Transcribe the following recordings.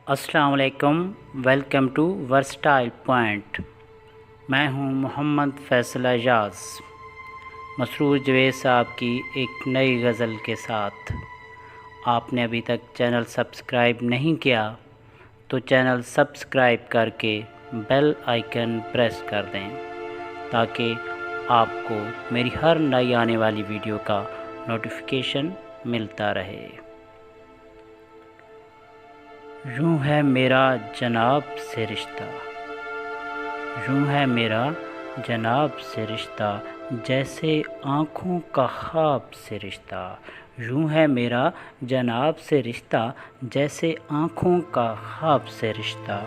अस्सलाम वालेकुम। Welcome to versatile point. मैं हूं मोहम्मद फैसल एजाज, मसरूर जवेद साहब की एक नई गज़ल के साथ। आपने अभी तक चैनल सब्सक्राइब नहीं किया तो चैनल सब्सक्राइब करके बेल आइकन प्रेस कर दें ताकि आपको मेरी हर नई आने वाली वीडियो का नोटिफिकेशन मिलता रहे। यूँ है मेरा जनाब से रिश्ता, यूँ है मेरा जनाब से रिश्ता, जैसे आँखों का ख्वाब से रिश्ता। यूँ है मेरा जनाब से रिश्ता, जैसे आँखों का ख्वाब से रिश्ता।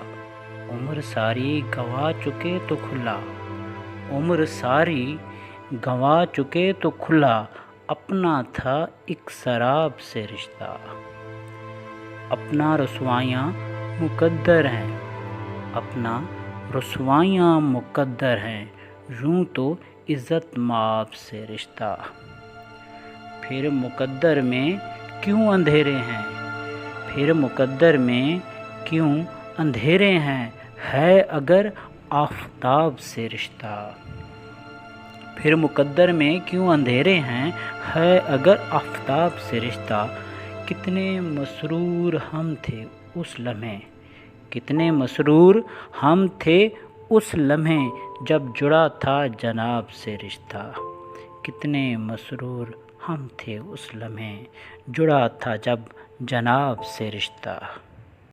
उम्र सारी गंवा चुके तो खुला, उम्र सारी गंवा चुके तो खुला, अपना था एक शराब से रिश्ता। अपना रसवाइयाँ मुक़द्दर हैं, अपना रसवाइयाँ मुक़द्दर हैं, यूँ तो इज़्ज़त माप से रिश्ता। फिर मुक़द्दर में क्यों अंधेरे हैं, फिर मुक़द्दर में क्यों अंधेरे हैं, है अगर आफ़ताब से रिश्ता। फिर मुक़द्दर में क्यों अंधेरे हैं, है अगर आफ़ताब से रिश्ता। कितने मसरूर हम थे उस लम्हे, कितने मसरूर हम थे उस लम्हे, जब जुड़ा था जनाब से रिश्ता। कितने मसरूर हम थे उस लम्हे, जुड़ा था जब जनाब से रिश्ता।